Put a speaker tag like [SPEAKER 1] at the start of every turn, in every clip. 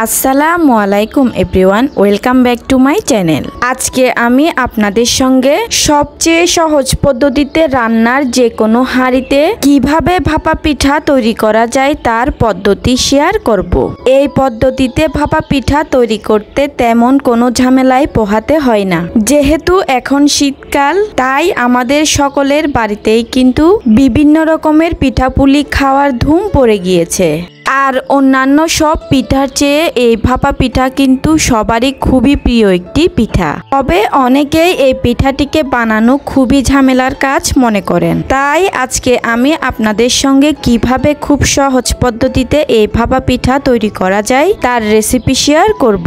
[SPEAKER 1] আসসালামু আলাইকুম everyone, welcome back to my channel. আজকে আমি আপনাদের সঙ্গে সবচেয়ে সহজ পদ্ধতিতে রান্নার যে কোনো হাঁড়িতে কিভাবে ভাপা পিঠা তৈরি করা যায় তার পদ্ধতি শেয়ার করব। এই পদ্ধতিতে ভাপা পিঠা তৈরি করতে তেমন কোনো ঝামেলাই পোহাতে হয় না। যেহেতু এখন শীতকাল, তাই আমাদের সকলের বাড়িতেই কিন্তু বিভিন্ন রকমের পিঠাপুলি খাওয়ার ধুম পড়ে গিয়েছে। আর অন্যান্য সব পিঠার চেয়ে এই ভাপা পিঠা কিন্তু সবারই খুবই প্রিয় একটি পিঠা। তবে অনেকেই এই পিঠাটিকে বানানো খুবই ঝামেলার কাজ মনে করেন। তাই আজকে আমি আপনাদের সঙ্গে কিভাবে খুব সহজ পদ্ধতিতে এই ভাপা পিঠা তৈরি করা যায় তার রেসিপি শেয়ার করব।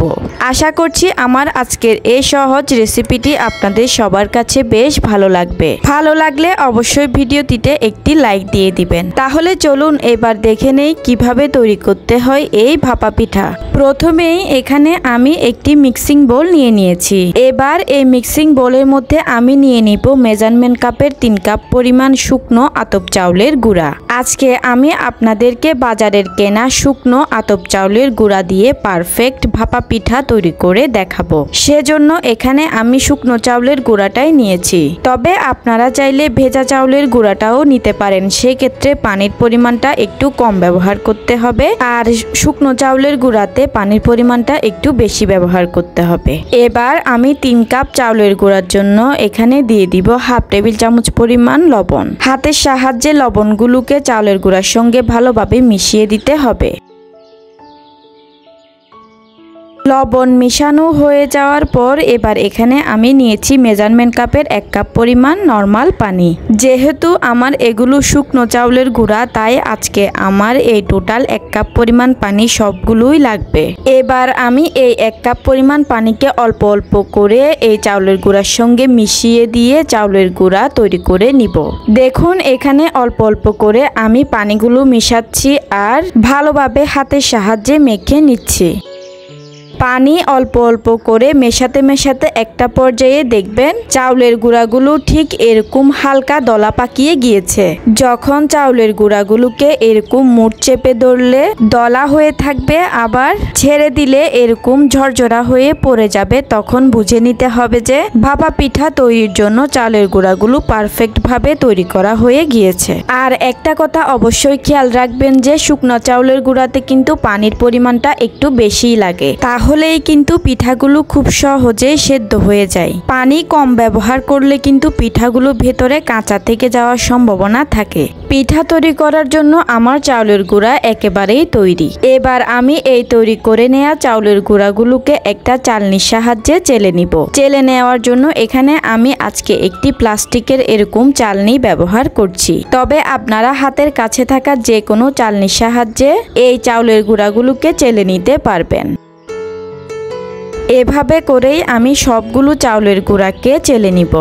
[SPEAKER 1] আশা করছি আমার আজকের এই সহজ রেসিপিটি আপনাদের সবার কাছে বেশ ভালো লাগবে। ভালো লাগলে অবশ্যই ভিডিওটিতে একটি লাইক দিয়ে দিবেন। তাহলে চলুন এবার দেখে নেই কিভাবে তৈরি করতে হয় এই ভাপা পিঠা। প্রথমেই এখানে আমি একটি মিক্সিং বোল নিয়ে নিয়েছি। এবার এই মিক্সিং বোলের মধ্যে আমি নিয়ে নিব মেজারমেন্ট কাপের 3 কাপ পরিমাণ শুকনো আতপ চাউলের গুঁড়া। আজকে আমি আপনাদেরকে বাজারের কেনা শুকনো আতপ চাউলের গুঁড়া দিয়ে পারফেক্ট ভাপা পিঠা তৈরি করে দেখাবো। সেজন্য এখানে আমি শুকনো চাউলের গুঁড়াটাই নিয়েছি। তবে আপনারা চাইলে ভেজা চাউলের গুঁড়াটাও নিতে পারেন, সেক্ষেত্রে পানির পরিমাণটা একটু কম ব্যবহার করতে হবে, আর শুকনো চাউলের গুঁড়াতে পানির পরিমাণটা একটু বেশি ব্যবহার করতে হবে। এবার আমি 3 কাপ চাউলের গুঁড়ার জন্য এখানে দিয়ে দিব হাফ টেবিল চামচ পরিমাণ লবণ। হাতের সাহায্যে লবণগুলোকে চাউলের গুঁড়ার সঙ্গে ভালোভাবে মিশিয়ে দিতে হবে। লবণ মিশানো হয়ে যাওয়ার পর এবার এখানে আমি নিয়েছি মেজারমেন্ট কাপের 1 কাপ পরিমাণ নর্মাল পানি। যেহেতু আমার এগুলো শুকনো চাউলের গুঁড়া, তাই আজকে আমার এই টোটাল 1 কাপ পরিমাণ পানি সবগুলোই লাগবে। এবার আমি এই 1 কাপ পরিমাণ পানিকে অল্প অল্প করে এই চাউলের গুঁড়ার সঙ্গে মিশিয়ে দিয়ে চাউলের গুঁড়া তৈরি করে নিব। দেখুন এখানে অল্প অল্প করে আমি পানিগুলো মিশাচ্ছি আর ভালোভাবে হাতের সাহায্যে মেখে নিচ্ছি। পানি অল্প অল্প করে মেশাতে মেশাতে একটা পর্যায়ে দেখবেন চাউলের গুঁড়াগুলো ঠিক এরকম হালকা দলা পাকিয়ে গিয়েছে। যখন চাউলের গুঁড়াগুলোকে এরকম মুঠ চেপে ধরলে দলা হয়ে থাকবে, আবার ছেড়ে দিলে এরকম ঝরঝরা হয়ে পড়ে যাবে, তখন বুঝে নিতে হবে যে ভাপা পিঠা তৈরির জন্য চাউলের গুঁড়াগুলো পারফেক্ট ভাবে তৈরি করা হয়ে গিয়েছে। আর একটা কথা অবশ্যই খেয়াল রাখবেন যে শুকনো চাউলের গুঁড়াতে কিন্তু পানির পরিমাণটা একটু বেশিই লাগে, তাহলেই কিন্তু পিঠাগুলো খুব সহজেই সেদ্ধ হয়ে যায়। পানি কম ব্যবহার করলে কিন্তু পিঠাগুলো ভেতরে কাঁচা থেকে যাওয়ার সম্ভাবনা থাকে। পিঠা তৈরি করার জন্য আমার চাউলের গুঁড়া একেবারেই তৈরি। এবার আমি এই তৈরি করে নেওয়া চাউলের গুঁড়াগুলোকে একটা চালনির সাহায্যে চেলে নিব। চেলে নেওয়ার জন্য এখানে আমি আজকে একটি প্লাস্টিকের এরকম চালনি ব্যবহার করছি। তবে আপনারা হাতের কাছে থাকা যে কোনো চালনির সাহায্যে এই চাউলের গুঁড়াগুলোকে চেলে নিতে পারবেন। এভাবে করেই আমি সবগুলো চাউলের গুঁড়াকে চেলে নিব।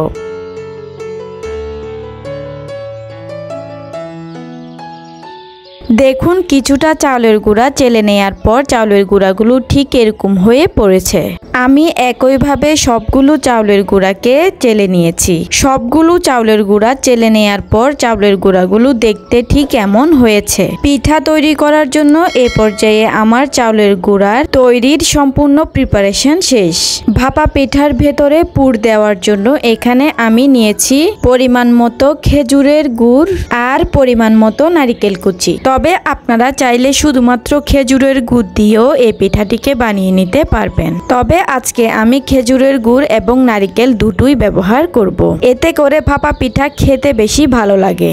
[SPEAKER 1] দেখুন কিছুটা চাউলের গুঁড়া চেলে নেওয়ার পর চাউলের গুঁড়াগুলো ঠিক এরকম হয়ে পড়েছে। আমি একইভাবে সবগুলো চাউলের গুঁড়াকে চেলে নিয়েছি। সবগুলো চাউলের গুঁড়া চেলে নেওয়ার পর চাউলের গুঁড়াগুলো দেখতে ঠিক এমন হয়েছে। পিঠা তৈরি করার জন্য এ পর্যায়ে আমার চাউলের গুঁড়ার তৈরির সম্পূর্ণ প্রিপারেশন শেষ। ভাপা পিঠার ভেতরে পুর দেওয়ার জন্য এখানে আমি নিয়েছি পরিমাণ মতো খেজুরের গুড় আর পরিমাণ মতো নারিকেল কুচি। তবে আপনারা চাইলে শুধুমাত্র খেজুরের গুড় দিয়েও এই পিঠাটিকে বানিয়ে নিতে পারবেন। তবে আজকে আমি খেজুরের গুড় এবং নারিকেল দুটোই ব্যবহার করব। এতে করে ভাপা পিঠা খেতে বেশি ভালো লাগে।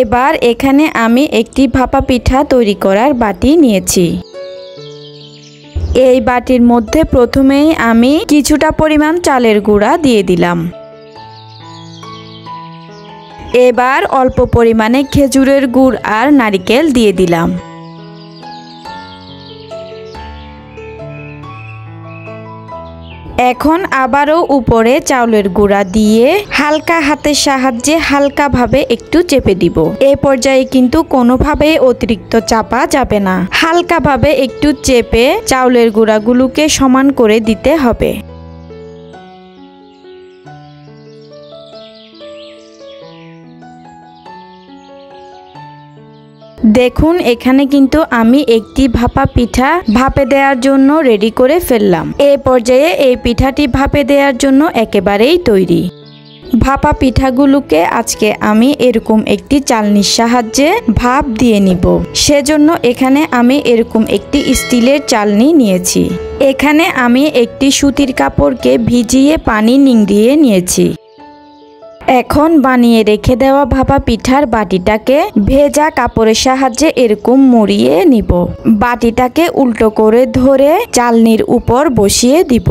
[SPEAKER 1] এবার এখানে আমি একটি ভাপা পিঠা তৈরি করার বাটি নিয়েছি। এই বাটির মধ্যে প্রথমেই আমি কিছুটা পরিমাণ চালের গুঁড়া দিয়ে দিলাম। এবার অল্প পরিমাণে খেজুরের গুড় আর নারিকেল দিয়ে দিলাম। এখন আবারও উপরে চাউলের গুঁড়া দিয়ে হালকা হাতের সাহায্যে হালকাভাবে একটু চেপে দিব। এই পর্যায়ে কিন্তু কোনোভাবেই অতিরিক্ত চাপা যাবে না। হালকাভাবে একটু চেপে চাউলের গুঁড়াগুলোকে সমান করে দিতে হবে। দেখুন এখানে কিন্তু আমি একটি ভাপা পিঠা ভাপে দেওয়ার জন্য রেডি করে ফেললাম। এই পর্যায়ে এই পিঠাটি ভাপে দেওয়ার জন্য একেবারেই তৈরি। ভাপা পিঠাগুলোকে আজকে আমি এরকম একটি চালনির সাহায্যে ভাপ দিয়ে নিব। সেজন্য এখানে আমি এরকম একটি স্টিলের চালনি নিয়েছি। এখানে আমি একটি সুতির কাপড়কে ভিজিয়ে পানি নিংড়িয়ে নিয়েছি। এখন বানিয়ে রেখে দেওয়া ভাপা পিঠার বাটিটাকে ভেজা কাপড়ের সাহায্যে এরকম মুড়িয়ে নিব। বাটিটাকে উল্টো করে ধরে চালনির উপর বসিয়ে দিব।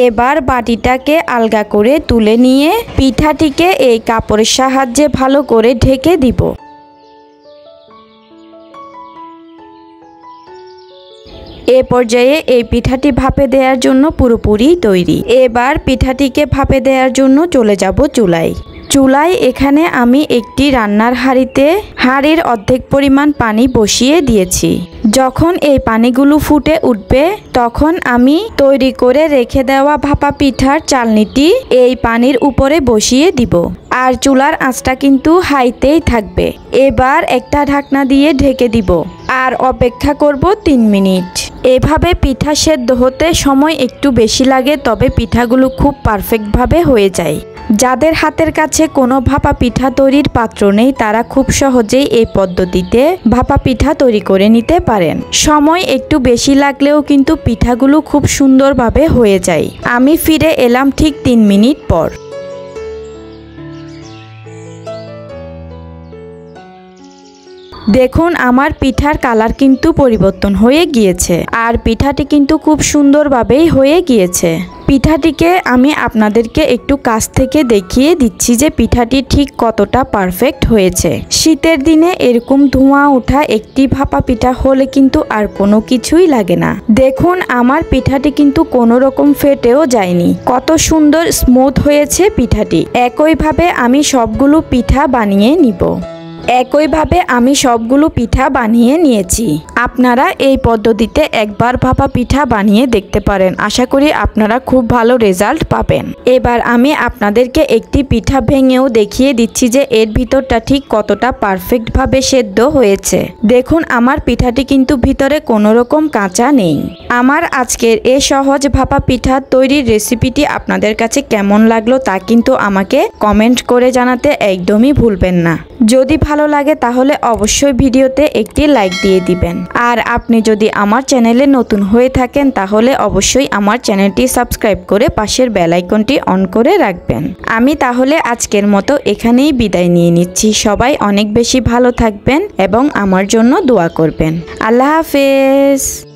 [SPEAKER 1] এবার বাটিটাকে আলগা করে তুলে নিয়ে পিঠাটিকে এই কাপড়ের সাহায্যে ভালো করে ঢেকে দিব। এ পর্যায়ে এই পিঠাটি ভাপে দেওয়ার জন্য পুরোপুরি তৈরি। এবার পিঠাটিকে ভাপে দেওয়ার জন্য চলে যাব চুলায়। চুলায় এখানে আমি একটি রান্নার হাঁড়ির অর্ধেক পরিমাণ পানি বসিয়ে দিয়েছি। যখন এই পানিগুলো ফুটে উঠবে তখন আমি তৈরি করে রেখে দেওয়া ভাপা পিঠার চালনিটি এই পানির উপরে বসিয়ে দিব। আর চুলার আঁচটা কিন্তু হাইতেই থাকবে। এবার একটা ঢাকনা দিয়ে ঢেকে দিব আর অপেক্ষা করব 3 মিনিট। এভাবে পিঠা সেদ্ধ হতে সময় একটু বেশি লাগে, তবে পিঠাগুলো খুব পারফেক্টভাবে হয়ে যায়। যাদের হাতের কাছে কোনো ভাপা পিঠা তৈরির পাত্র নেই তারা খুব সহজেই এই পদ্ধতিতে ভাপা পিঠা তৈরি করে নিতে পারেন। সময় একটু বেশি লাগলেও কিন্তু পিঠাগুলো খুব সুন্দরভাবে হয়ে যায়। আমি ফিরে এলাম ঠিক 3 মিনিট পর। দেখুন আমার পিঠার কালার কিন্তু পরিবর্তন হয়ে গিয়েছে আর পিঠাটি কিন্তু খুব সুন্দরভাবেই হয়ে গিয়েছে। পিঠাটিকে আমি আপনাদেরকে একটু কাছ থেকে দেখিয়ে দিচ্ছি যে পিঠাটি ঠিক কতটা পারফেক্ট হয়েছে। শীতের দিনে এরকম ধোঁয়া ওঠা একটি ভাপা পিঠা হলে কিন্তু আর কোনো কিছুই লাগে না। দেখুন আমার পিঠাটি কিন্তু কোনো রকম ফেটেও যায়নি। কত সুন্দর স্মুথ হয়েছে পিঠাটি। একইভাবে আমি সবগুলো পিঠা বানিয়ে নিয়েছি। আপনারা এই পদ্ধতিতে একবার ভাপা পিঠা বানিয়ে দেখতে পারেন। আশা করি আপনারা খুব ভালো রেজাল্ট পাবেন। এবার আমি আপনাদেরকে একটি পিঠা ভেঙেও দেখিয়ে দিচ্ছি যে এর ভিতরটা ঠিক কতটা পারফেক্টভাবে সেদ্ধ হয়েছে। দেখুন আমার পিঠাটি কিন্তু ভিতরে কোনো রকম কাঁচা নেই। আমার আজকের এই সহজ ভাপা পিঠা তৈরির রেসিপিটি আপনাদের কাছে কেমন লাগলো তা কিন্তু আমাকে কমেন্ট করে জানাতে একদমই ভুলবেন না। যদি ভালো লাগে তাহলে অবশ্যই ভিডিওতে একটি লাইক দিয়ে দিবেন। আর আপনি যদি আমার চ্যানেলে নতুন হয়ে থাকেন তাহলে অবশ্যই আমার চ্যানেলটি সাবস্ক্রাইব করে পাশের বেল আইকনটি অন করে রাখবেন। আমি তাহলে আজকের মতো এখানেই বিদায় নিয়ে নিচ্ছি। সবাই অনেক বেশি ভালো থাকবেন এবং আমার জন্য দোয়া করবেন। আল্লাহ হাফেজ।